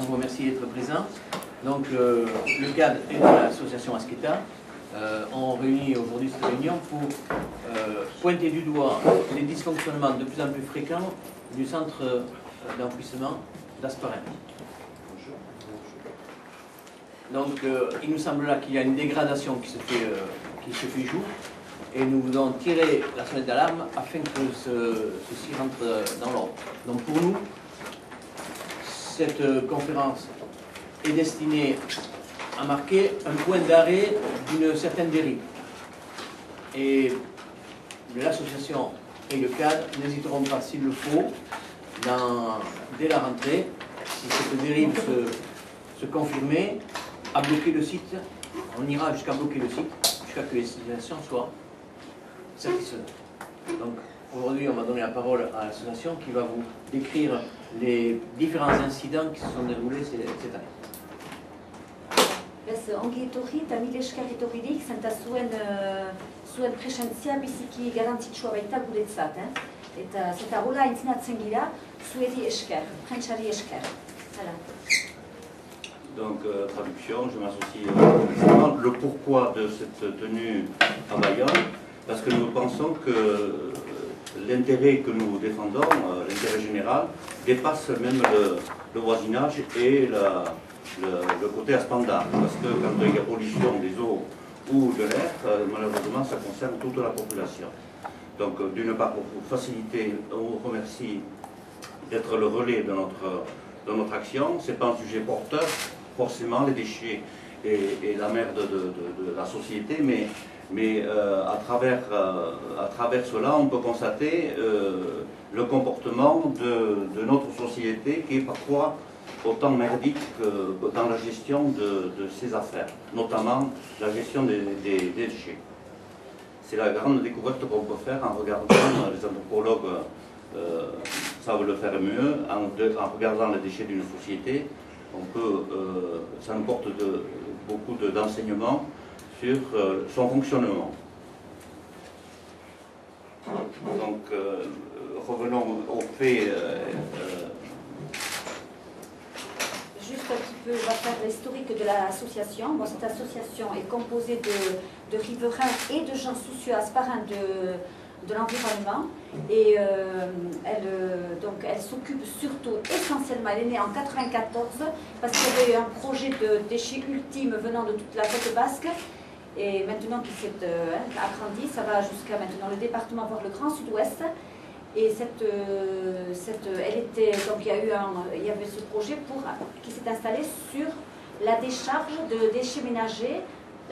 on vous remercie d'être présent. Donc, le CAD et l'association Asketa ont réuni aujourd'hui cette réunion pour pointer du doigt les dysfonctionnements de plus en plus fréquents du centre d'enfouissement d'Asparin. Donc, il nous semble là qu'il y a une dégradation qui se fait jour, et nous voulons tirer la sonnette d'alarme afin que ceci rentre dans l'ordre. Donc, pour nous, cette conférence est destinée à marquer un point d'arrêt d'une certaine dérive. Et l'association et le CAD n'hésiteront pas, s'il le faut, dès la rentrée, si cette dérive se confirmait, à bloquer le site. On ira jusqu'à bloquer le site, jusqu'à que les situations soient satisfaisantes. Donc aujourd'hui, on va donner la parole à l'association qui va vous décrire les différents incidents qui se sont déroulés cette année. Ongi etorri eta mila esker etorririk, zenta zuen presentzia biziki garrantzitsua baita guretzat. Eta zeta hola entzinatzen gira, zuedi esker, prentsari esker. Voilà. Donc, traduction, je m'associe le pourquoi de cette tenue à Bayonne, parce que nous pensons que l'intérêt que nous défendons, l'intérêt général, dépasse même le voisinage et le côté aspandard. Parce que quand il y a pollution des eaux ou de l'air, malheureusement, ça concerne toute la population. Donc, d'une part, pour faciliter, on vous remercie d'être le relais de notre action. Ce n'est pas un sujet porteur, forcément, les déchets et la merde de la société, mais à travers cela, on peut constater le comportement de notre société qui est parfois autant merdique que dans la gestion de ses affaires, notamment la gestion des déchets. C'est la grande découverte qu'on peut faire en regardant, les anthropologues savent le faire mieux, en regardant les déchets d'une société. Ça nous porte beaucoup d'enseignements sur son fonctionnement. Donc, revenons au fait. Juste un petit peu, on va faire l'historique de l'association. Bon, cette association est composée de riverains et de gens soucieux asparins de l'environnement. Et elle s'occupe surtout, essentiellement, elle est née en 1994, parce qu'il y avait eu un projet de déchets ultimes venant de toute la côte basque. Et maintenant qu'il s'est agrandi, ça va jusqu'à maintenant le département, voire le Grand Sud-Ouest. Et il y avait ce projet qui s'est installé sur la décharge de déchets ménagers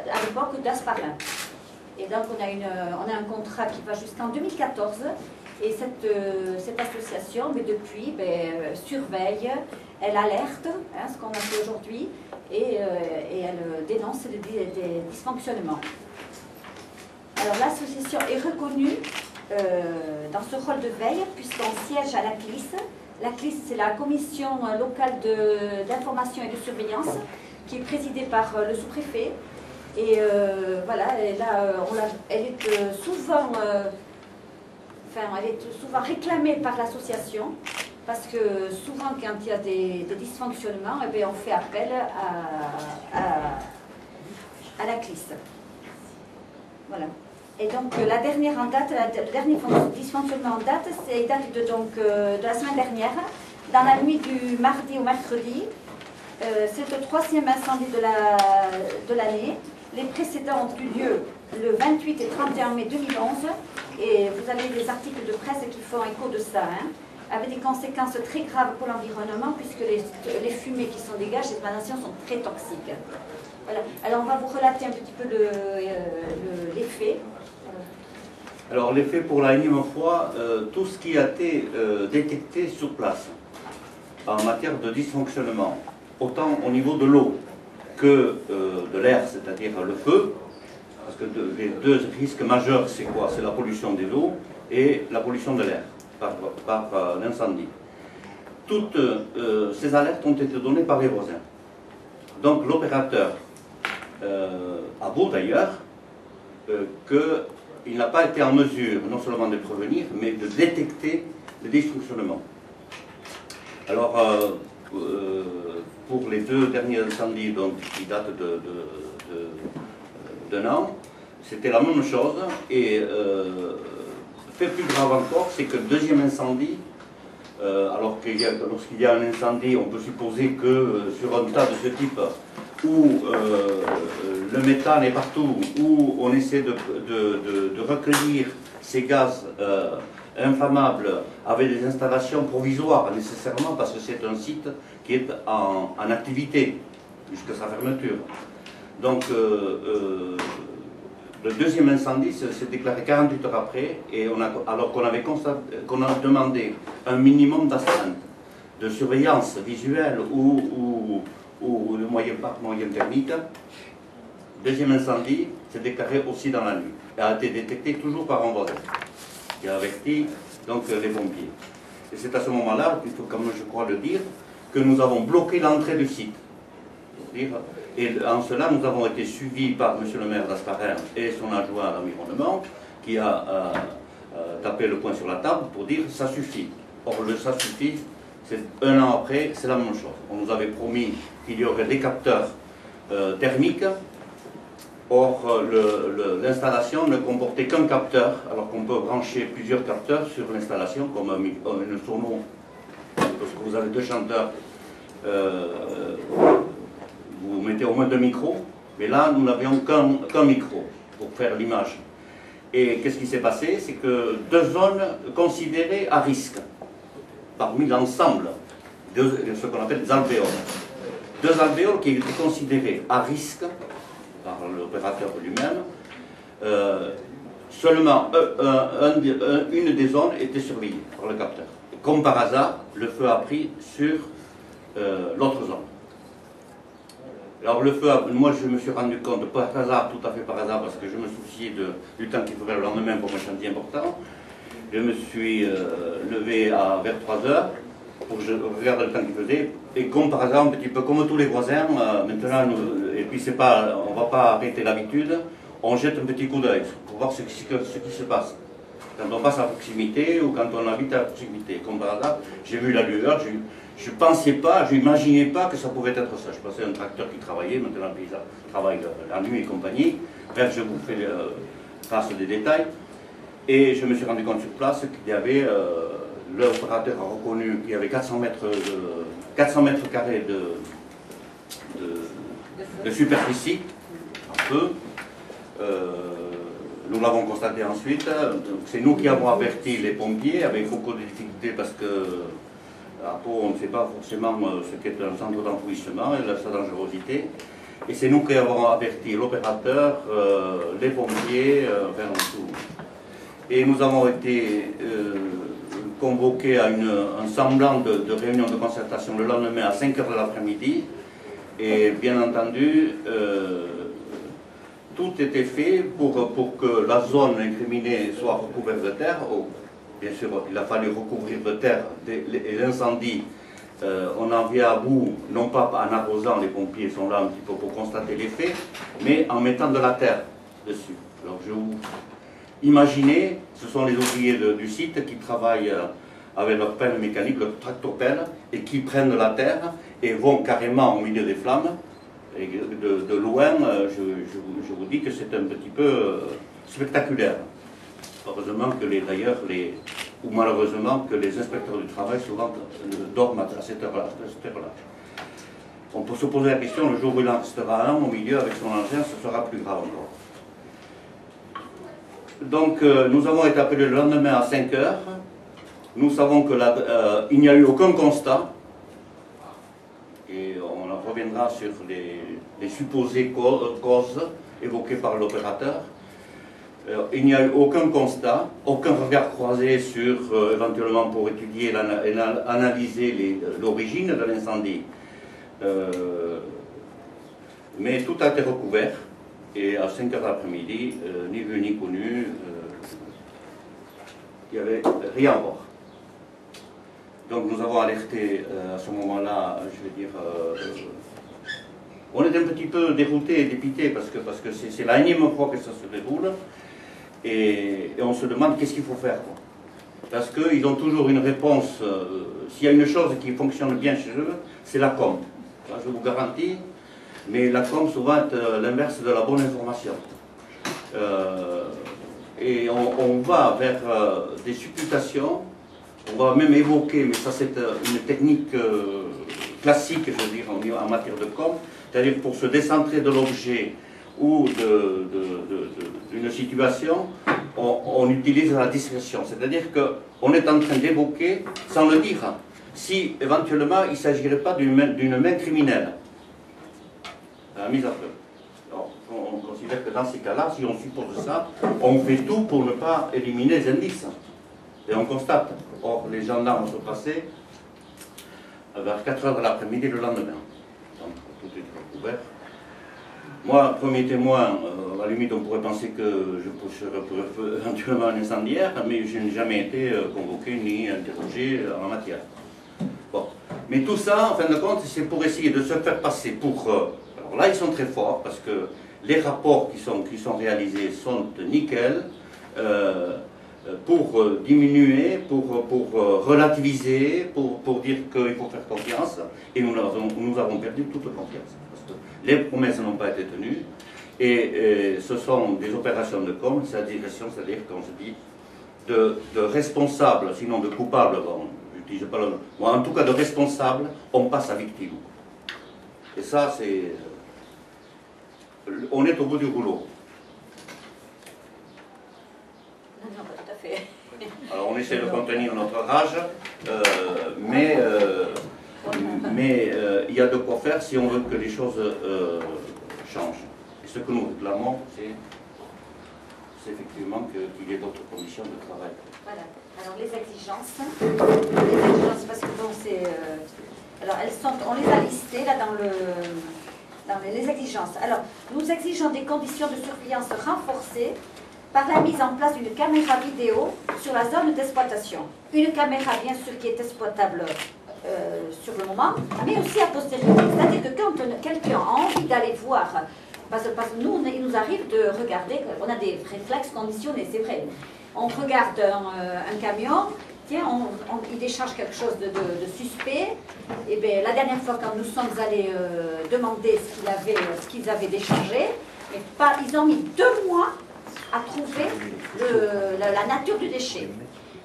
à l'époque d'Asparin. Et donc on a un contrat qui va jusqu'en 2014. Et cette association, mais depuis, surveille, elle alerte, ce qu'on a fait aujourd'hui, et elle dénonce des dysfonctionnements. Alors l'association est reconnue dans ce rôle de veille, puisqu'on siège à la CLIS. La CLIS, c'est la commission locale d'information et de surveillance, qui est présidée par le sous-préfet. Et voilà, elle est souvent réclamée par l'association, parce que souvent quand il y a des dysfonctionnements, on fait appel à la CLIS. Voilà. Et donc la dernière en date, le dernier dysfonctionnement en date, il date de la semaine dernière, dans la nuit du mardi au mercredi. C'est le 3e incendie de l'année. Les précédents ont eu lieu le 28 et 31 mai 2011. Et vous avez des articles de presse qui font écho de ça, avec des conséquences très graves pour l'environnement, puisque les fumées qui sont dégagées des émanations sont très toxiques. Voilà. Alors on va vous relater un petit peu les faits. Alors les faits, pour la énième fois, tout ce qui a été détecté sur place en matière de dysfonctionnement, autant au niveau de l'eau que de l'air, c'est-à-dire le feu, parce que les deux risques majeurs, c'est quoi? C'est la pollution des eaux et la pollution de l'air par l'incendie. Toutes ces alertes ont été données par les voisins. Donc l'opérateur avoue d'ailleurs qu'il n'a pas été en mesure non seulement de prévenir, mais de détecter les dysfonctionnements. Alors, pour les 2 derniers incendies donc, qui datent d'un an, c'était la même chose. Et fait plus grave encore, c'est que le deuxième incendie, alors lorsqu'il y a un incendie, on peut supposer que sur un tas de ce type, où le méthane est partout, où on essaie de recueillir ces gaz inflammables avec des installations provisoires nécessairement, parce que c'est un site qui est en activité jusqu'à sa fermeture. Donc le deuxième incendie s'est déclaré 48 heures après, et alors qu'on avait demandé un minimum d'astreinte, de surveillance visuelle ou de moyen thermique. Deuxième incendie s'est déclaré aussi dans la nuit et a été détecté toujours par un voisin qui a averti donc les pompiers. Et c'est à ce moment-là, il faut comme je crois le dire, que nous avons bloqué l'entrée du site. Et en cela, nous avons été suivis par M. le maire d'Asparren et son adjoint à l'environnement, qui a tapé le poing sur la table pour dire « ça suffit ». Or, le « ça suffit », c'est 1 an après, c'est la même chose. On nous avait promis qu'il y aurait des capteurs thermiques. Or, l'installation ne comportait qu'un capteur, alors qu'on peut brancher plusieurs capteurs sur l'installation, comme une sono. Lorsque vous avez 2 chanteurs, vous mettez au moins 2 micros, mais là, nous n'avions qu'un micro pour faire l'image. Et qu'est-ce qui s'est passé? C'est que 2 zones considérées à risque, parmi l'ensemble de ce qu'on appelle des alvéoles. 2 alvéoles qui étaient considérées à risque par l'opérateur lui-même. Seulement une des zones était surveillée par le capteur. Comme par hasard, le feu a pris sur l'autre zone. Alors le feu, moi je me suis rendu compte, par hasard, tout à fait par hasard, parce que je me souciais du temps qu'il ferait le lendemain pour un chantier important. Je me suis levé vers 3 heures pour regarder le temps qu'il faisait, et comme par hasard, un petit peu comme tous les voisins, maintenant, et puis c'est pas, on ne va pas arrêter l'habitude, on jette un petit coup d'œil pour voir ce qui se passe. Quand on passe à proximité ou quand on habite à proximité, comme par hasard, j'ai vu la lueur, je ne pensais pas, je n'imaginais pas que ça pouvait être ça. Je pensais à un tracteur qui travaillait, maintenant il travaille la nuit et compagnie. Bref, je vous fais trace des détails. Et je me suis rendu compte sur place qu'il y avait, l'opérateur a reconnu qu'il y avait 400 mètres carrés de superficie, en feu. Nous l'avons constaté ensuite. C'est nous qui avons averti les pompiers avec beaucoup de difficultés parce que à Pau, on ne sait pas forcément ce qu'est un centre d'enfouissement et sa dangerosité. Et c'est nous qui avons averti l'opérateur, les pompiers, enfin tout. Et nous avons été convoqués à un semblant de réunion de concertation le lendemain à 5 h de l'après-midi. Et bien entendu, tout était fait pour que la zone incriminée soit recouverte de terre. Bien sûr, il a fallu recouvrir de terre l'incendie. On en vient à bout, non pas en arrosant, les pompiers sont là un petit peu pour constater les faits, mais en mettant de la terre dessus. Alors je vous imaginez, ce sont les ouvriers du site qui travaillent avec leur pelle mécanique, leur tractopelle, et qui prennent de la terre et vont carrément au milieu des flammes. Et de loin, je vous dis que c'est un petit peu spectaculaire. Heureusement que ou malheureusement que les inspecteurs du travail souvent dorment à cette heure-là. On peut se poser la question, le jour où il en restera un au milieu avec son engin, ce sera plus grave encore. Donc nous avons été appelés le lendemain à 5 h. Nous savons qu'il n'y a eu aucun constat. Et on reviendra sur les supposées causes évoquées par l'opérateur. Il n'y a eu aucun constat, aucun regard croisé sur, éventuellement pour étudier et analyser l'origine de l'incendie. Mais tout a été recouvert, et à 5 h l'après-midi, ni vu ni connu, il n'y avait rien à voir. Donc nous avons alerté à ce moment-là, je veux dire, on est un petit peu dérouté et dépité parce que c'est la énième fois que ça se déroule, et on se demande qu'est-ce qu'il faut faire, quoi. Parce qu'ils ont toujours une réponse. S'il y a une chose qui fonctionne bien chez eux, c'est la com. Ça, je vous garantis. Mais la com, souvent, est l'inverse de la bonne information. Et on va vers des supputations. On va même évoquer, mais ça c'est une technique classique, je veux dire, en matière de com. C'est-à-dire pour se décentrer de l'objet ou d'une situation, on utilise la discrétion. C'est-à-dire qu'on est en train d'évoquer, sans le dire, si éventuellement il ne s'agirait pas d'une main criminelle. La mise à feu. Alors, on considère que dans ces cas-là, si on suppose ça, on fait tout pour ne pas éliminer les indices. Et on constate. Or, les gendarmes sont passés vers 4 h de l'après-midi le lendemain. Donc, tout est recouvert. Moi, premier témoin, à la limite, on pourrait penser que je pousserais pour éventuellement un incendiaire, mais je n'ai jamais été convoqué ni interrogé en la matière. Bon. Mais tout ça, en fin de compte, c'est pour essayer de se faire passer pour... alors là, ils sont très forts, parce que les rapports qui sont réalisés sont nickel, pour diminuer, pour relativiser, pour dire qu'il faut faire confiance, et nous avons perdu toute confiance. Les promesses n'ont pas été tenues, et ce sont des opérations de com, c'est la direction, c'est-à-dire, comme je dis, de responsables, sinon de coupables, bon, j'utilise pas le nom, bon, en tout cas de responsables, on passe à victime. Et ça, c'est... on est au bout du rouleau. Non, pas tout à fait. Alors on essaie de contenir notre rage, mais il y a de quoi faire si on veut que les choses changent. Et ce que nous réclamons, c'est effectivement qu'il y ait d'autres conditions de travail. Voilà. Alors les exigences parce que bon, c'est... alors elles sont, on les a listées là dans les exigences. Alors, nous exigeons des conditions de surveillance renforcées par la mise en place d'une caméra vidéo sur la zone d'exploitation. Une caméra, bien sûr, qui est exploitable sur le moment, mais aussi a posteriori. C'est-à-dire que quand quelqu'un a envie d'aller voir, parce que nous, il nous arrive de regarder, on a des réflexes conditionnés, c'est vrai. On regarde un camion, tiens, il décharge quelque chose de suspect. Et bien, la dernière fois, quand nous sommes allés demander ce qu'ils avaient déchargé, mais ils ont mis 2 mois à trouver la nature du déchet.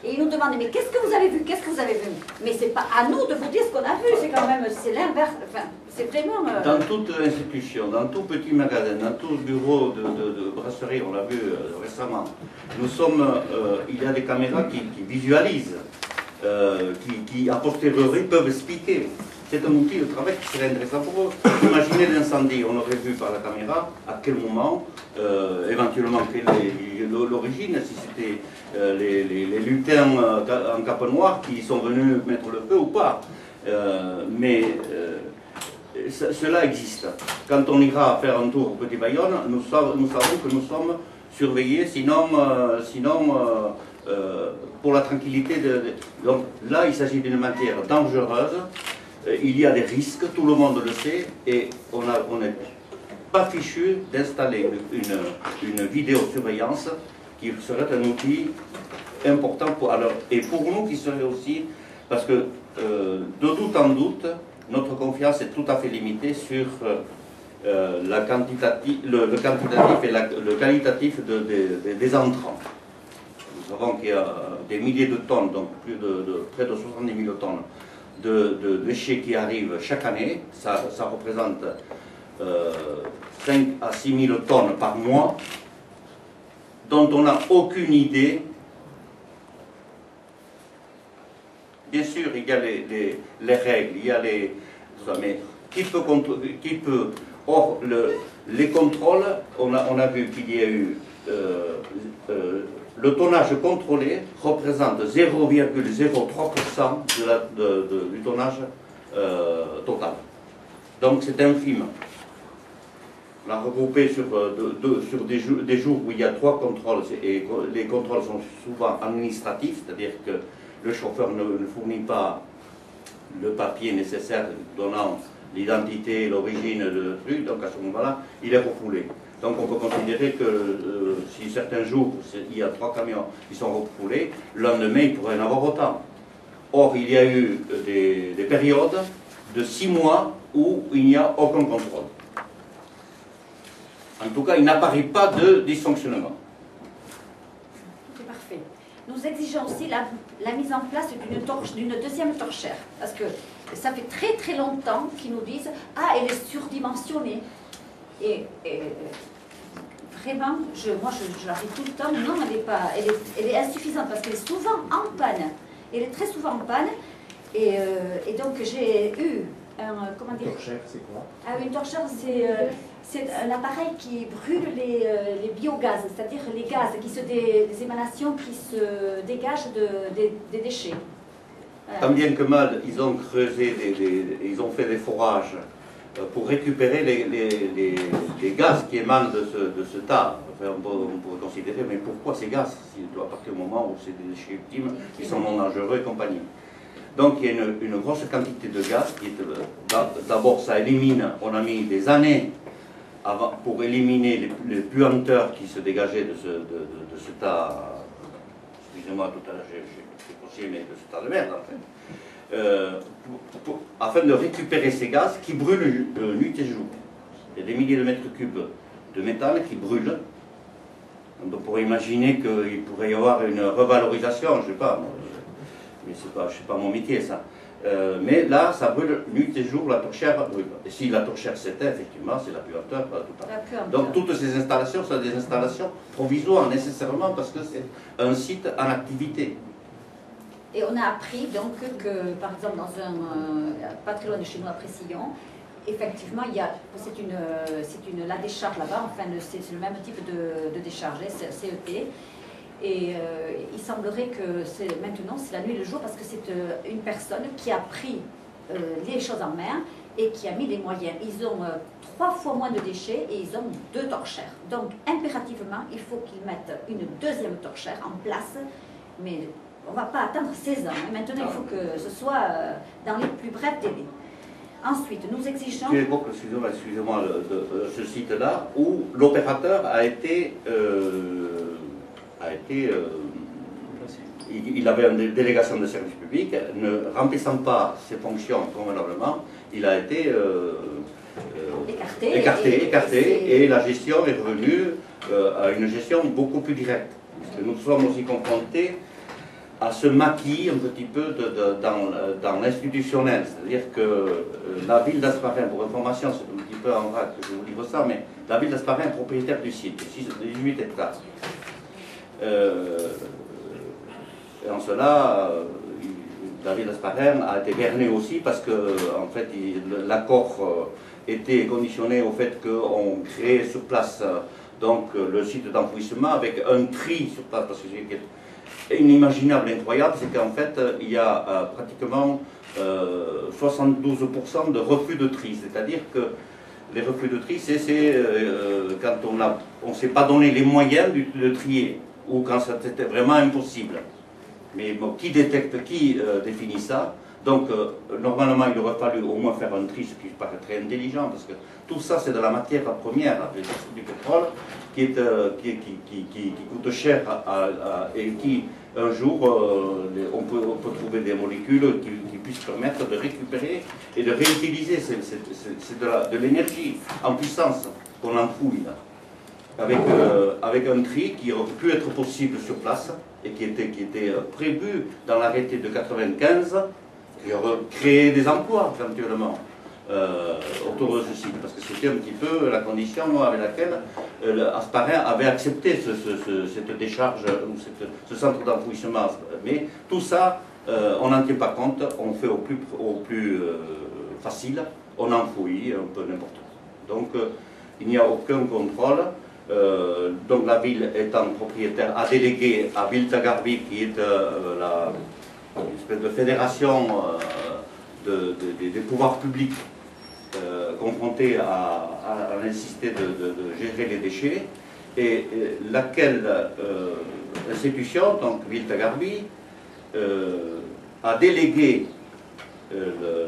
Et ils nous demandent, mais qu'est-ce que vous avez vu? Qu'est-ce que vous avez vu? Mais c'est pas à nous de vous dire ce qu'on a vu, c'est quand même, c'est l'inverse, enfin, c'est vraiment... Dans toute institution, dans tout petit magasin, dans tout bureau de brasserie, on l'a vu récemment, il y a des caméras qui visualisent, qui a posteriori peuvent expliquer. C'est un outil de travail qui serait intéressant pour eux. Imaginez l'incendie, on aurait vu par la caméra à quel moment, éventuellement, quelle est l'origine, si c'était les lutins en cape noire qui sont venus mettre le feu ou pas. Cela existe. Quand on ira faire un tour au Petit Bayonne, nous savons que nous sommes surveillés, sinon pour la tranquillité Donc là, il s'agit d'une matière dangereuse. Il y a des risques, tout le monde le sait, et on n'est pas fichu d'installer une vidéosurveillance qui serait un outil important et pour nous qui serait aussi, parce que de doute en doute, notre confiance est tout à fait limitée sur le quantitatif et le qualitatif des entrants. Nous savons qu'il y a des milliers de tonnes, donc près de 70 000 tonnes, de déchets qui arrivent chaque année. Ça représente 5 à 6 000 tonnes par mois, dont on n'a aucune idée. Bien sûr, il y a les règles, il y a tout ça, mais qui peut or, les contrôles, on a vu qu'il y a eu le tonnage contrôlé représente 0,03% du tonnage total. Donc c'est infime. On a regroupé sur des jours où il y a 3 contrôles, et les contrôles sont souvent administratifs, c'est-à-dire que le chauffeur ne fournit pas le papier nécessaire donnant l'identité, l'origine, le truc, donc à ce moment-là, il est refoulé. Donc on peut considérer que si certains jours il y a 3 camions qui sont refoulés, le lendemain il pourrait y en avoir autant. Or il y a eu des périodes de 6 mois où il n'y a aucun contrôle. En tout cas, il n'apparaît pas de dysfonctionnement. C'est parfait. Nous exigeons aussi la mise en place d'une deuxième torchère. Parce que ça fait très très longtemps qu'ils nous disent « Ah, elle est surdimensionnée ». Et vraiment, moi je leur dis tout le temps « Non, elle est insuffisante parce qu'elle est souvent en panne. Elle est très souvent en panne. » Et donc j'ai eu comment dire? Une torchère, c'est quoi? Une torchère, c'est un appareil qui brûle les biogaz, c'est-à-dire les gaz, des émanations qui se dégagent des déchets. Tant bien que mal, ils ont creusé, ils ont fait des forages pour récupérer les gaz qui émanent de ce tas. Enfin, on pourrait considérer, mais pourquoi ces gaz? À partir du moment où c'est des déchets ultimes qui sont non dangereux et compagnie. Donc il y a une grosse quantité de gaz qui est... D'abord, ça élimine, on a mis des années pour éliminer les puanteurs qui se dégageaient de ce tas... Excusez-moi, tout à l'heure j'ai conseillé, mais de ce tas de merde, en fait. Afin de récupérer ces gaz qui brûlent nuit et jour. Il y a des milliers de mètres cubes de métal qui brûlent. Donc on pourrait imaginer qu'il pourrait y avoir une revalorisation, je ne sais pas, mais c'est pas mon métier ça. Mais là, ça brûle nuit et jour, la torchère brûle. Et si la torchère s'éteint, effectivement, c'est la puanteur. Donc toutes ces installations sont des installations provisoires nécessairement parce que c'est un site en activité. Et on a appris donc que, par exemple, pas très loin de chez nous à Précillon, effectivement, la décharge là-bas, enfin, c'est le même type de décharge, c'est CET. Et il semblerait que maintenant, c'est la nuit et le jour, parce que c'est une personne qui a pris les choses en main et qui a mis les moyens. Ils ont 3 fois moins de déchets et ils ont 2 torchères. Donc, impérativement, il faut qu'ils mettent une deuxième torchère en place, mais on ne va pas attendre 16 ans. Maintenant, il faut que ce soit dans les plus brefs délais. Ensuite, nous exigeons... Tu évoques, excusez-moi, ce site-là, où l'opérateur a été il avait une délégation de service public, ne remplissant pas ses fonctions convenablement, il a été écarté et la gestion est revenue à une gestion beaucoup plus directe. Parce que nous sommes aussi confrontés à ce maquis un petit peu dans l'institutionnel, c'est-à-dire que la ville d'Hasparren, pour information, c'est un petit peu en vrac que je vous livre ça, mais la ville d'Hasparren est propriétaire du site, de 18 hectares. Et en cela, la ville d'Hasparren a été bernée aussi parce que, en fait, l'accord était conditionné au fait qu'on crée sur place donc le site d'enfouissement avec un tri sur place, parce que c'est inimaginable, incroyable, c'est qu'en fait, il y a pratiquement 72% de refus de tri, c'est-à-dire que les refus de tri, c'est quand on ne s'est pas donné les moyens de trier, ou quand c'était vraiment impossible. Mais bon, qui définit ça? Donc, normalement, il aurait fallu au moins faire un tri, ce qui paraît très intelligent, parce que tout ça, c'est de la matière première, du pétrole, qui coûte cher, et qui, un jour, on peut trouver des molécules qui puissent permettre de récupérer et de réutiliser. C'est de l'énergie en puissance qu'on enfouit, là. Avec un tri qui aurait pu être possible sur place, et qui était prévu dans l'arrêté de 95, qui aurait créé des emplois éventuellement autour de ce site, parce que c'était un petit peu la condition avec laquelle Hasparren avait accepté cette décharge, ou ce centre d'enfouissement. Mais tout ça, on n'en tient pas compte, on fait au plus facile, on enfouit un peu n'importe où. Donc il n'y a aucun contrôle. Donc la ville étant propriétaire a délégué à Viltagarbi, qui est une espèce de fédération des pouvoirs publics confrontés à l'insister de gérer les déchets, et laquelle institution, donc Viltagarbi, a délégué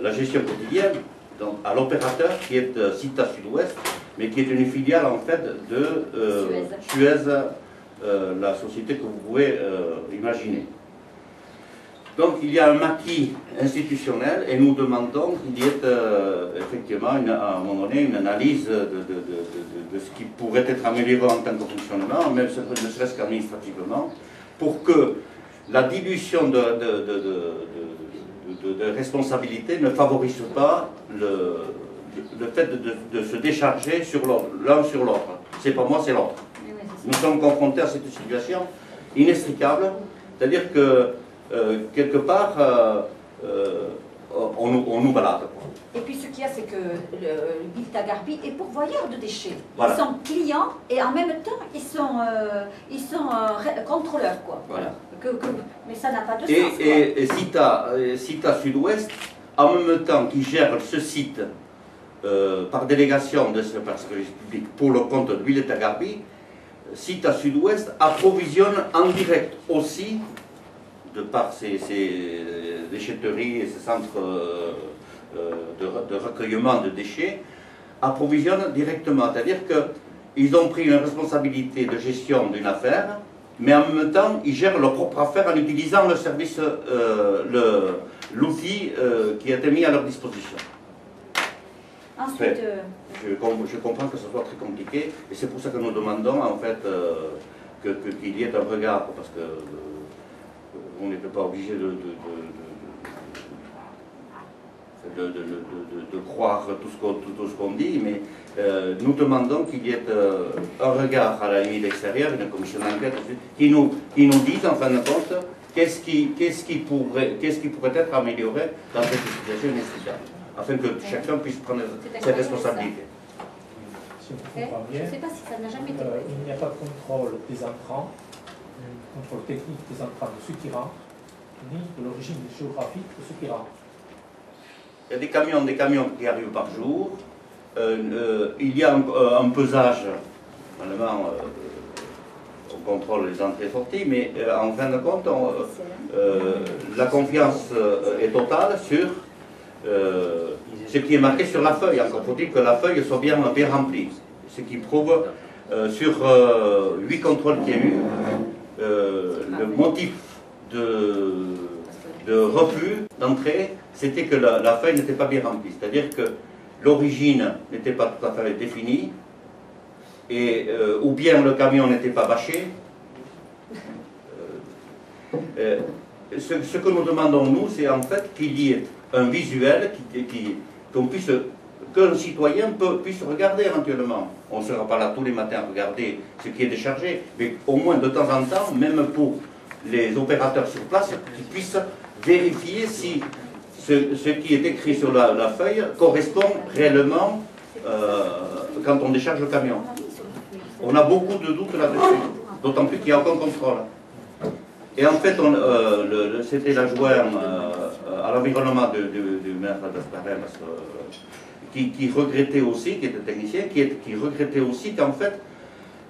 la gestion quotidienne donc, à l'opérateur qui est Cita Sud-Ouest, mais qui est une filiale en fait de Suez, la société que vous pouvez imaginer. Donc il y a un maquis institutionnel et nous demandons qu'il y ait effectivement à un moment donné une analyse de ce qui pourrait être amélioré en tant que fonctionnement, même ne serait-ce qu'administrativement, pour que la dilution de responsabilité ne favorise pas le fait de se décharger l'un sur l'autre. C'est pas moi, c'est l'autre. Nous sommes confrontés à cette situation inextricable, c'est-à-dire que quelque part, on nous balade. Et puis ce qu'il y a, c'est que le Bilta Garbi est pourvoyeur de déchets. Voilà. Ils sont clients et en même temps, ils sont contrôleurs, quoi. Voilà. Mais ça n'a pas de sens. Et Cita Sud-Ouest, en même temps qui gère ce site par délégation de ce service public pour le compte de Bilta Garbi, Cita Sud-Ouest approvisionne en direct aussi, de par ces déchetteries et ces centres de recueillement de déchets, approvisionne directement. C'est-à-dire qu'ils ont pris une responsabilité de gestion d'une affaire, mais en même temps, ils gèrent leur propre affaire en utilisant le service, l'outil qui a été mis à leur disposition. Ensuite, je comprends que ce soit très compliqué, et c'est pour ça que nous demandons en fait qu'il y ait un regard, parce que on n'était pas obligé de croire tout ce qu'on dit, mais nous demandons qu'il y ait un regard à la limite extérieure, une commission d'enquête, qui nous dise en fin de compte qu'est-ce qui pourrait être amélioré dans cette situation inextricable, afin que chacun puisse prendre ses responsabilités. Si on comprend bien, je ne sais pas si ça n'a jamais été. Il n'y a pas de contrôle des entrants, contrôle technique des entrants de ceux qui rentrent, ni de l'origine géographique de ceux qui rentrent. Il y a des camions qui arrivent par jour. Il y a un pesage, normalement, on contrôle les entrées et sorties, mais en fin de compte, la confiance est totale sur ce qui est marqué sur la feuille. Encore faut-il que la feuille soit bien remplie. Ce qui prouve, sur 8 contrôles qu'il y a eu, le motif de refus d'entrée, c'était que la feuille n'était pas bien remplie. C'est-à-dire que l'origine n'était pas tout à fait définie, ou bien le camion n'était pas bâché. Ce que nous demandons, nous, c'est en fait qu'il y ait un visuel qu'un citoyen puisse regarder éventuellement. On ne sera pas là tous les matins à regarder ce qui est déchargé, mais au moins de temps en temps, même pour les opérateurs sur place, qu'ils puissent vérifier si ce qui est écrit sur la feuille correspond réellement quand on décharge le camion. On a beaucoup de doutes là-dessus, d'autant plus qu'il n'y a aucun contrôle. Et en fait, c'était l'adjoint à l'environnement du maire d'Asparem qui regrettait aussi, qui était technicien, qui regrettait aussi qu'en fait,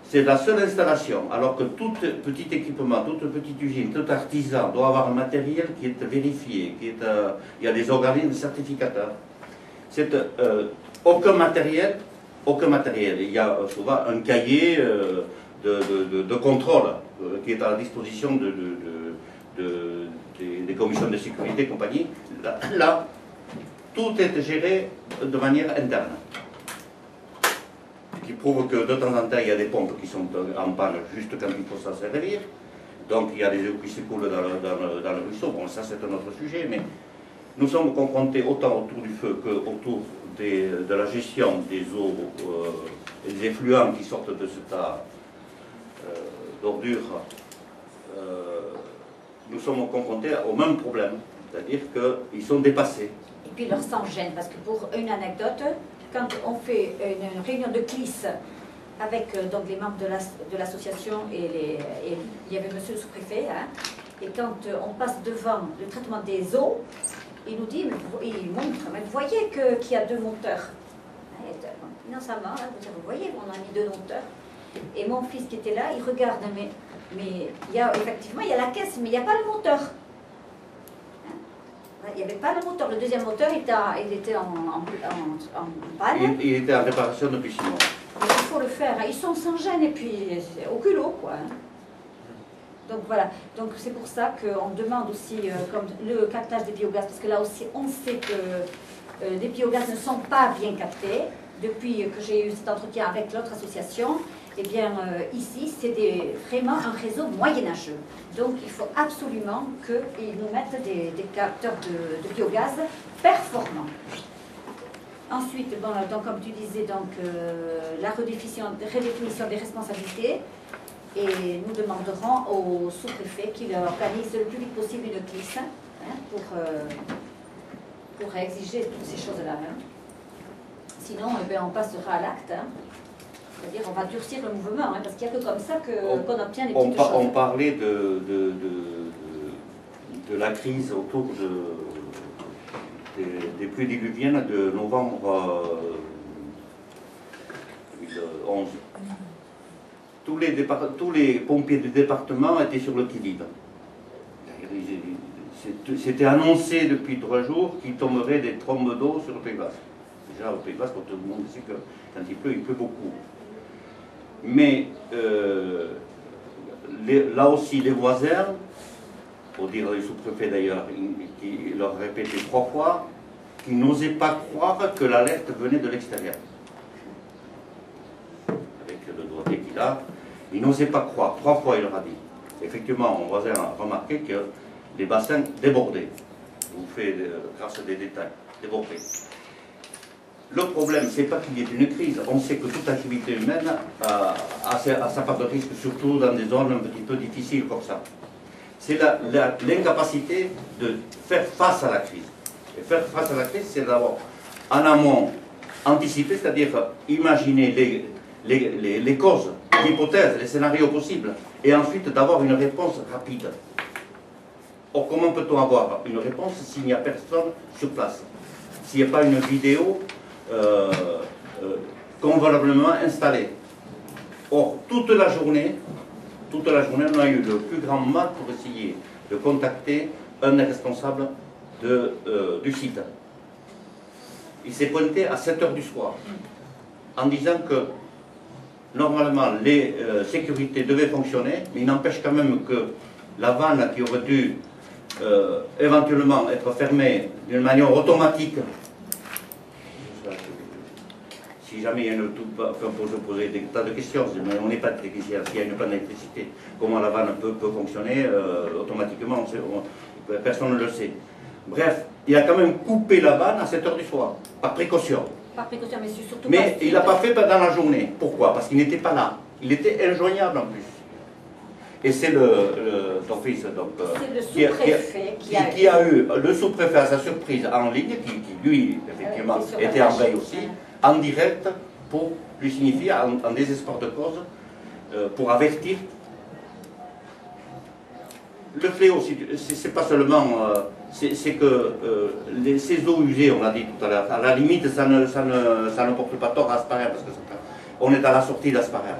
c'est la seule installation, alors que tout petit équipement, toute petite usine, tout artisan doit avoir un matériel qui est vérifié, il y a des organismes certificateurs. C'est aucun matériel, il y a souvent un cahier de contrôle qui est à la disposition des commissions de sécurité et compagnie. Là, tout est géré de manière interne. Qui prouve que de temps en temps, il y a des pompes qui sont en panne juste quand il faut s'en servir. Donc il y a des eaux qui s'écoulent dans le ruisseau. Bon, ça c'est un autre sujet, mais nous sommes confrontés autant autour du feu qu'autour de la gestion des eaux et des effluents qui sortent de ce tas d'ordures. Nous sommes confrontés au même problème, c'est-à-dire qu'ils sont dépassés. Et puis leur sang gêne, parce que pour une anecdote, quand on fait une réunion de CLIS avec donc les membres de l'association et il y avait monsieur le sous-préfet, hein, et quand on passe devant le traitement des eaux, il nous dit, il montre, mais vous voyez qu'il y a 2 moteurs. Financièrement, vous voyez, on a mis 2 moteurs. Et mon fils qui était là, il regarde, mais il y a, effectivement, il y a la caisse, mais il n'y a pas le moteur. Il n'y avait pas de moteur. Le deuxième moteur, il était en panne. Il était en réparation depuis 6 mois. Mais il faut le faire. Ils sont sans gêne et puis au culot, quoi. Donc voilà. Donc c'est pour ça qu'on demande aussi comme le captage des biogaz, parce que là aussi, on sait que les biogaz ne sont pas bien captés. Depuis que j'ai eu cet entretien avec l'autre association, eh bien, ici, c'est vraiment un réseau moyenâgeux. Donc, il faut absolument qu'ils nous mettent des capteurs de biogaz performants. Ensuite, bon, donc, comme tu disais, donc, la redéfinition des responsabilités. Et nous demanderons au sous-préfet qu'il organise le plus vite possible une CLIS pour exiger toutes ces choses-là. Hein. Sinon, eh bien, on passera à l'acte. Hein. C'est-à-dire on va durcir le mouvement, hein, parce qu'il n'y a que comme ça qu'on obtient les petites choses. On parlait de la crise autour des pluies diluviennes de novembre 2011. Tous les pompiers du département étaient sur le qui-vive. C'était annoncé depuis 3 jours qu'il tomberait des trombes d'eau sur le Pays Basque. Déjà, au Pays Basque, tout le monde sait que quand il pleut beaucoup. Mais là aussi, les voisins, pour dire les sous-préfets d'ailleurs, qui leur répétaient 3 fois, qu'ils n'osaient pas croire que l'alerte venait de l'extérieur. Avec le doigté qu'il a, ils n'osaient pas croire. 3 fois, il leur a dit. Effectivement, mon voisin a remarqué que les bassins débordaient. Je vous fais, grâce à des détails, débordaient. Le problème, ce n'est pas qu'il y ait une crise. On sait que toute activité humaine a sa part de risque, surtout dans des zones un petit peu difficiles comme ça. C'est l'incapacité de faire face à la crise. Et faire face à la crise, c'est d'avoir en amont anticipé, c'est-à-dire imaginer les causes, les hypothèses, les scénarios possibles, et ensuite d'avoir une réponse rapide. Or, comment peut-on avoir une réponse s'il n'y a personne sur place? S'il n'y a pas une vidéo convenablement installée. Or, toute la journée, on a eu le plus grand mal pour essayer de contacter un des responsables du site. Il s'est pointé à 7 h du soir en disant que normalement les sécurités devaient fonctionner, mais il n'empêche quand même que la vanne qui aurait dû éventuellement être fermée d'une manière automatique. Si jamais il y a une je poser des tas de questions, mais on n'est pas technicien, s'il y a une panne d'électricité, comment la vanne peut fonctionner automatiquement, personne ne le sait. Bref, il a quand même coupé la vanne à 7 h du soir, par précaution. Par précaution, mais surtout. Mais il ne l'a pas fait dans la journée. Pourquoi? Parce qu'il n'était pas là. Il était injoignable en plus. Et c'est ton fils, donc, le sous-préfet qui a eu le sous-préfet à sa surprise en ligne, qui lui, effectivement, était en veille aussi, en direct, pour lui signifier, en désespoir de cause, pour avertir. Le fléau, c'est pas seulement... c'est que ces eaux usées, on l'a dit tout à l'heure, à la limite, ça ne porte pas tort à Asparer, parce qu'on est à la sortie d'Asparer.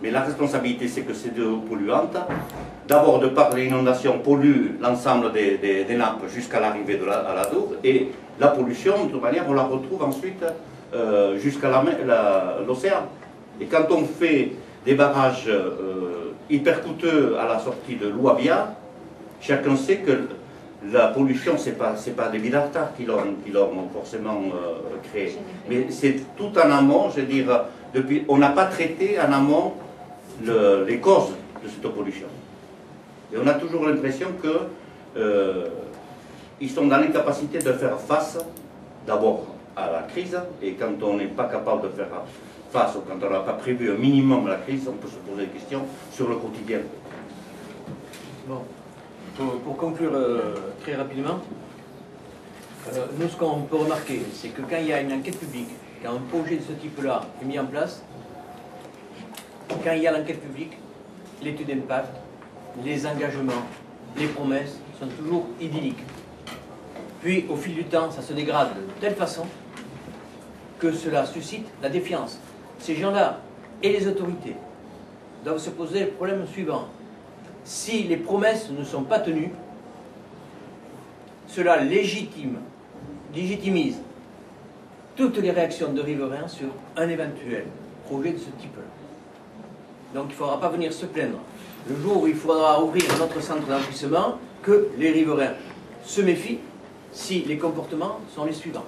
Mais la responsabilité, c'est que ces eaux polluantes, d'abord de par l'inondation, polluent l'ensemble des nappes jusqu'à l'arrivée à la Dour, et la pollution, de toute manière, on la retrouve ensuite jusqu'à l'océan. Et quand on fait des barrages hyper coûteux à la sortie de l'Ouabia, chacun sait que la pollution, c'est pas des Vidartas qui l'ont forcément créé. Mais c'est tout en amont, je veux dire, on n'a pas traité en amont les causes de cette pollution. Et on a toujours l'impression qu'ils sont dans l'incapacité de faire face, d'abord à la crise, et quand on n'est pas capable de faire face, ou quand on n'a pas prévu un minimum la crise, on peut se poser des questions sur le quotidien. Bon. Pour conclure très rapidement, nous ce qu'on peut remarquer, c'est que quand il y a une enquête publique, quand un projet de ce type-là est mis en place, quand il y a l'enquête publique, l'étude d'impact, les engagements, les promesses sont toujours idylliques. Puis au fil du temps, ça se dégrade de telle façon que cela suscite la défiance. Ces gens-là et les autorités doivent se poser le problème suivant. Si les promesses ne sont pas tenues, cela légitimise toutes les réactions de riverains sur un éventuel projet de ce type-là. Donc il ne faudra pas venir se plaindre le jour où il faudra ouvrir notre centre d'enfouissement que les riverains se méfient si les comportements sont les suivants,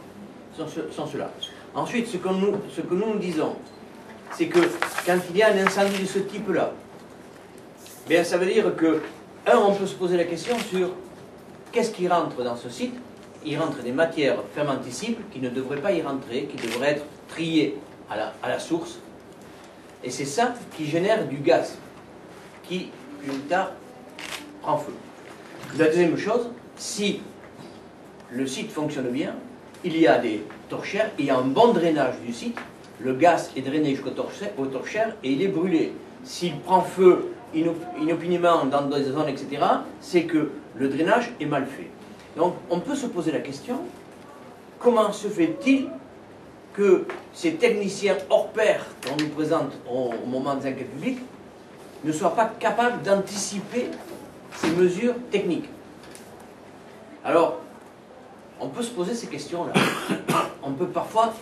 sont ceux-là. Ensuite, ce que nous disons, c'est que quand il y a un incendie de ce type-là, bien ça veut dire que, on peut se poser la question sur qu'est-ce qui rentre dans ce site. Il rentre des matières fermentescibles qui ne devraient pas y rentrer, qui devraient être triées à la source. Et c'est ça qui génère du gaz, qui, plus tard, prend feu. La deuxième chose, si le site fonctionne bien, il y a des torchères, il y a un bon drainage du site, le gaz est drainé jusqu'aux torchères et il est brûlé. S'il prend feu inopinément dans des zones, etc., c'est que le drainage est mal fait. Donc on peut se poser la question, comment se fait-il que ces techniciens hors pair qu'on nous présente au moment des enquêtes publiques ne soient pas capables d'anticiper ces mesures techniques? Alors, on peut se poser ces questions-là. On peut parfois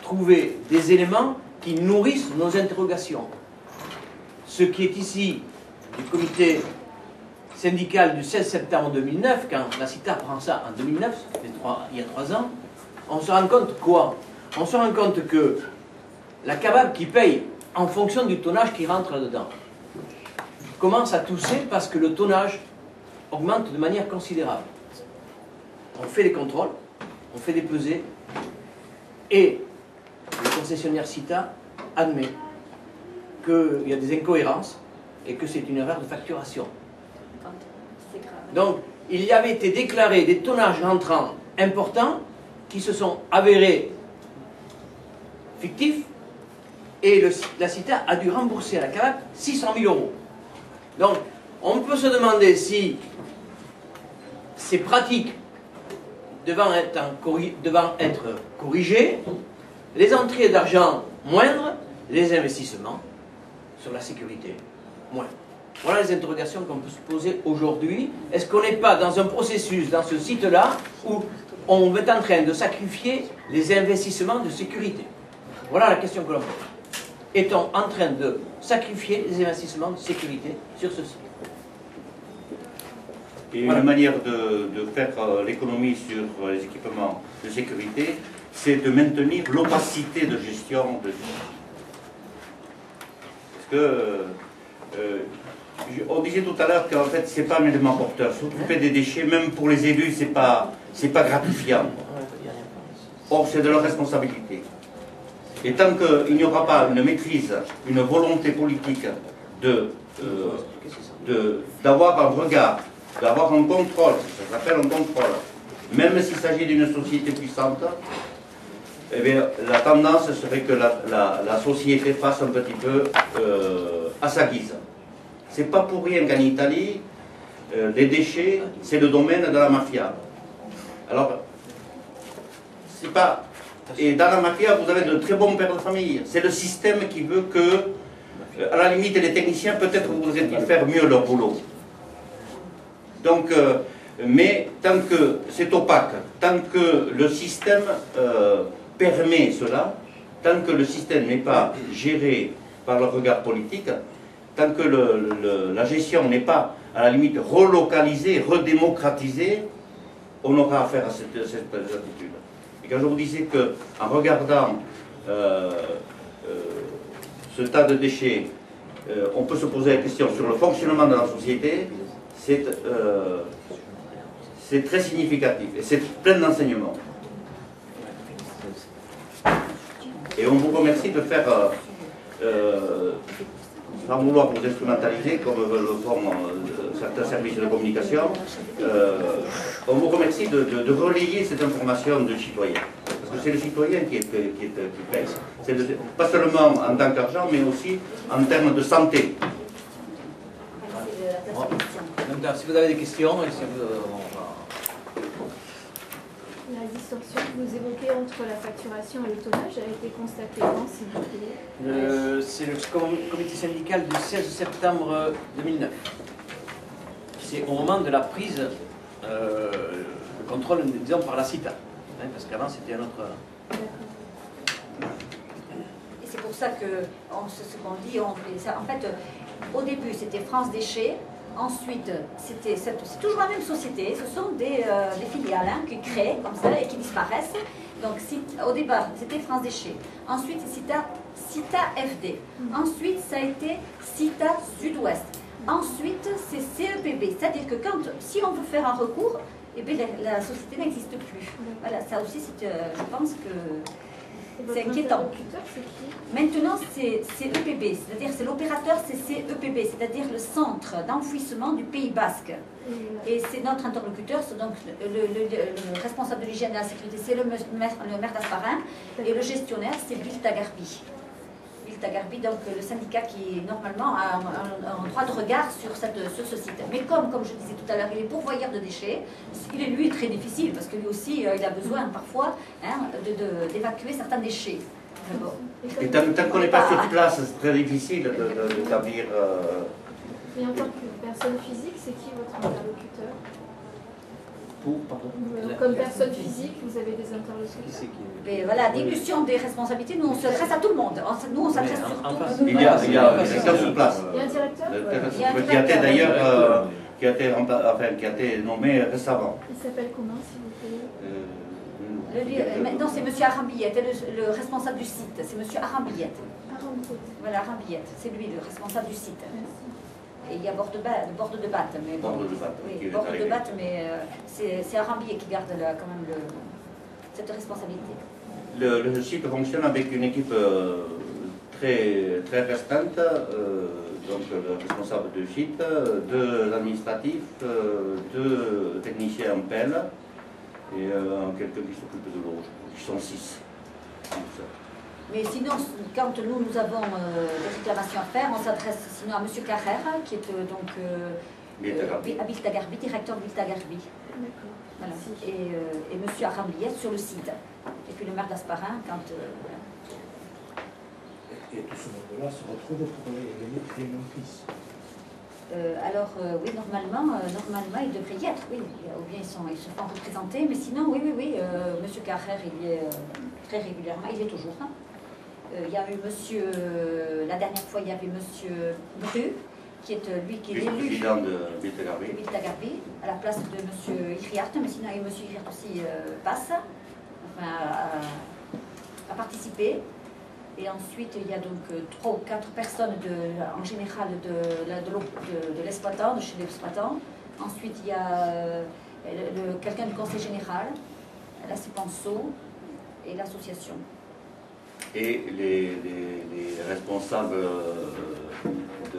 trouver des éléments qui nourrissent nos interrogations. Ce qui est ici du comité syndical du 16 septembre 2009, quand la CITA prend ça en 2009, il y a 3 ans, on se rend compte quoi? On se rend compte que la CABAB qui paye en fonction du tonnage qui rentre là-dedans commence à tousser parce que le tonnage augmente de manière considérable. On fait des contrôles, on fait des pesées, et le concessionnaire CITA admet qu'il y a des incohérences et que c'est une erreur de facturation. Donc, il y avait été déclaré des tonnages rentrants importants qui se sont avérés fictifs, et la CITA a dû rembourser à la CABAB 600 000 €. Donc, on peut se demander si ces pratiques devant être corrigées, les entrées d'argent moindres, les investissements sur la sécurité moindres. Voilà les interrogations qu'on peut se poser aujourd'hui. Est-ce qu'on n'est pas dans un processus, dans ce site-là, où on est en train de sacrifier les investissements de sécurité? Voilà la question que l'on pose. Est-on en train de sacrifier les investissements de sécurité sur ce site? Et une manière de faire l'économie sur les équipements de sécurité, c'est de maintenir l'opacité de gestion de site. Parce que on disait tout à l'heure qu'en fait, c'est pas un élément porteur. S'occuper des déchets, même pour les élus, c'est pas gratifiant. Or, c'est de leur responsabilité. Et tant qu'il n'y aura pas une maîtrise, une volonté politique d'avoir un regard, d'avoir un contrôle, ça s'appelle un contrôle, même s'il s'agit d'une société puissante, eh bien, la tendance serait que la société fasse un petit peu à sa guise. C'est pas pour rien qu'en Italie, les déchets, c'est le domaine de la mafia. Alors, c'est pas... Et dans la mafia, vous avez de très bons pères de famille. C'est le système qui veut que, à la limite, les techniciens, peut-être vous aident à faire mieux leur boulot. Donc, mais tant que c'est opaque, tant que le système permet cela, tant que le système n'est pas géré par le regard politique, tant que la gestion n'est pas, à la limite, relocalisée, redémocratisée, on aura affaire à cette attitude. Et quand je vous disais qu'en regardant ce tas de déchets, on peut se poser la question sur le fonctionnement de la société, c'est très significatif et c'est plein d'enseignements. Et on vous remercie de faire, sans vouloir vous instrumentaliser, comme le font certains services de communication, on vous remercie de relayer cette information de citoyens. Parce que c'est le citoyen qui paye. Pas seulement en tant qu'argent, mais aussi en termes de santé. Si vous avez des questions, La distorsion que vous évoquez entre la facturation et le tonnage a été constatée quand, s'il vous plaît? C'est le comité syndical du 16 septembre 2009. C'est au moment de la prise, le contrôle, disons, par la CITA, hein, parce qu'avant c'était un autre... Et c'est pour ça que, ce qu'on dit, on fait ça. En fait, au début, c'était France Déchets. Ensuite, c'est toujours la même société. Ce sont des filiales hein, qui créent comme ça et qui disparaissent. Donc, au départ, c'était France Déchets. Ensuite, CITA FD. Ensuite, ça a été CITA Sud-Ouest. Ensuite, c'est CEPB. C'est-à-dire que si on veut faire un recours, eh bien, la société n'existe plus. Voilà, ça aussi, je pense que c'est inquiétant. Maintenant, c'est CEPB, c'est-à-dire c'est l'opérateur, c'est CEPB, c'est-à-dire le centre d'enfouissement du Pays Basque. Et c'est notre interlocuteur, c'est donc le responsable de l'hygiène et de la sécurité, c'est le maire d'Asparin, et le gestionnaire, c'est Biltagarbi. Biltagarbi, donc le syndicat qui normalement a un droit de regard sur ce site. Mais comme je disais tout à l'heure, il est pourvoyeur de déchets, il est lui très difficile parce que lui aussi il a besoin parfois hein, d'évacuer certains déchets. Et tant qu'on n'est pas sur place, c'est très difficile d'établir. Et en tant que personne physique, c'est qui votre interlocuteur? Comme personne physique, vous avez des interlocuteurs. Mais voilà, dilution des responsabilités, nous on s'adresse à tout le monde. Nous on s'adresse surtout. Il y a un directeur sur place. Il y a un directeur Qui a été d'ailleurs qui a été nommé récemment. Il s'appelle comment, s'il vous plaît? Maintenant c'est M. Arambillette, le responsable du site. C'est M. Arambillette. Voilà, Arambillette, c'est lui le responsable du site. Et il y a Borde de Batte, mais bon, mais c'est Arambier qui garde quand même cette responsabilité. Le site fonctionne avec une équipe très restreinte, donc le responsable du site, 2 administratifs, 2 techniciens en pelle et quelqu'un qui s'occupe de l'eau, qui sont 6. Mais sinon, quand nous avons des réclamations à faire, on s'adresse sinon à M. Carrère, qui est donc à Biltagarbi, directeur de Biltagarbi. Voilà. Et M. Arambillet sur le site. Et puis le maire d'Asparin, quand... Et tout ce monde-là se retrouve pour les non-fils. Alors, oui, normalement, il devrait y être, oui. Ou bien ils se font représenter, mais sinon, oui. M. Carrère, il y est très régulièrement, il est toujours. Hein. Il y a eu monsieur, la dernière fois, il y avait monsieur Bru, qui est lui qui est l'élu. Président de Biltagarbi. À la place de monsieur Iriart, mais sinon, et monsieur Iriart aussi passe, enfin, a participé. Et ensuite, il y a donc 3 ou 4 personnes, en général, de l'exploitant, de chez l'exploitant. Ensuite, il y a quelqu'un du conseil général, la CEPANSO et l'association. Et les responsables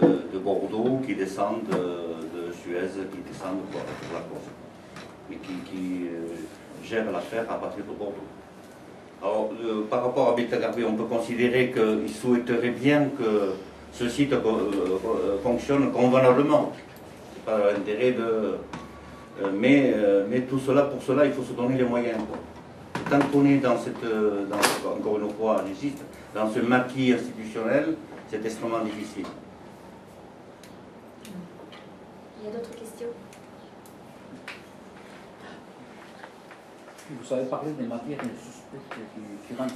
de Bordeaux qui descendent de Suez, qui descendent pour la Corse, et qui gèrent l'affaire à partir de Bordeaux. Alors, par rapport à Biltagarbi, on peut considérer qu'ils souhaiteraient bien que ce site fonctionne convenablement. Ce n'est pas l'intérêt de... Mais tout cela, pour cela, il faut se donner les moyens. Tant qu'on est encore une fois, j'insiste, dans ce maquis institutionnel, c'est extrêmement difficile. Il y a d'autres questions? Vous avez parlé des matières suspectes qui rentrent.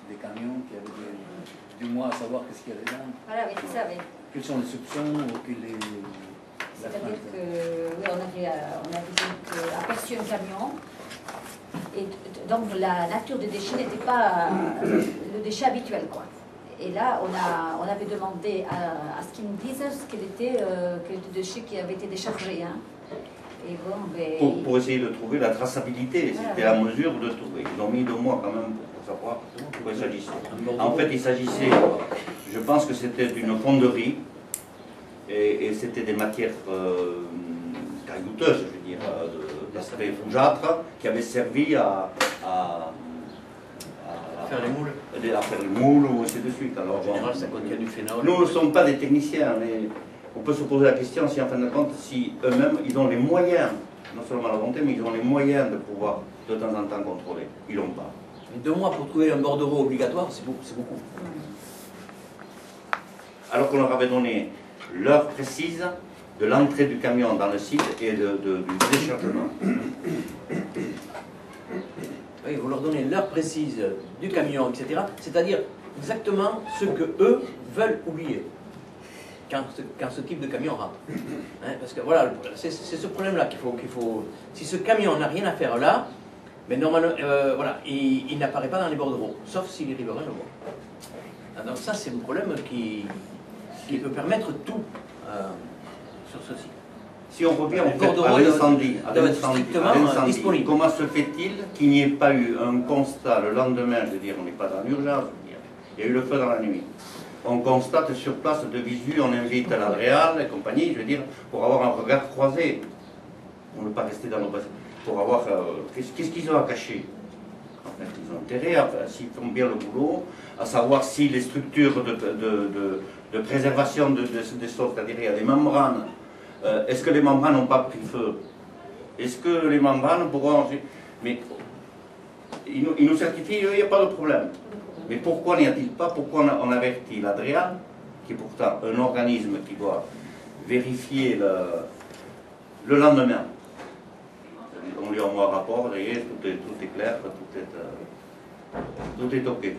Des camions qui avaient du moins à savoir qu'est-ce qu'il y a dedans. Voilà, oui, c'est ça, oui. Quels sont les soupçons ou c'est-à-dire que, oui, on avait aperçu un camion, et donc la nature des déchets n'était pas le déchet habituel, quoi. Et là, on avait demandé à ce qu'ils nous disent quel était le déchet qui avait été déchargé. Hein. Et bon, ben, pour essayer de trouver la traçabilité, c'était la mesure de trouver. Ils ont mis 2 mois quand même pour savoir de quoi il s'agissait. En fait, il s'agissait, je pense que c'était d'une fonderie, et c'était des matières caillouteuses, je veux dire, d'aspect rougeâtre, qui avaient servi à faire les moules. À faire les moules, ou ainsi de suite. Alors, en général, ça contient du phénol. Nous ne sommes pas des techniciens, mais on peut se poser la question si, en fin de compte, si eux-mêmes, ils ont les moyens, non seulement la volonté, mais ils ont les moyens de pouvoir de temps en temps contrôler. Ils l'ont pas. Mais 2 mois pour trouver un bordereau obligatoire, c'est beaucoup. Alors qu'on leur avait donné l'heure précise de l'entrée du camion dans le site et du déchargement. Oui, vous leur donnez l'heure précise du camion, etc. C'est-à-dire exactement ce que eux veulent oublier quand ce type de camion rentre. Hein, parce que voilà, c'est ce problème-là qu'il faut... Si ce camion n'a rien à faire là, mais normalement, voilà, il n'apparaît pas dans les bordereaux, sauf si les riverains le voient. Donc ça, c'est un problème qui peut permettre tout sur ceci. Si on revient à l'incendie, comment se fait-il qu'il n'y ait pas eu un constat le lendemain, je veux dire, on n'est pas dans l'urgence, il y a eu le feu dans la nuit. On constate sur place de visu, on invite l'Adréal et compagnie, je veux dire, pour avoir un regard croisé. On ne veut pas rester dans nos bassins. Pour avoir... qu'est-ce qu'ils ont à cacher? En fait, ils ont intérêt, s'ils font bien le boulot, à savoir si les structures de préservation des sols, c'est-à-dire il y a des membranes, est-ce que les membranes n'ont pas pris feu? Est-ce que les membranes pourront... Mais ils nous certifient, il n'y a pas de problème. Mais pourquoi n'y a-t-il pas? Pourquoi on avertit l'Adréal, qui est pourtant un organisme qui doit vérifier le lendemain? On lui envoie un rapport, tout est clair, tout est OK.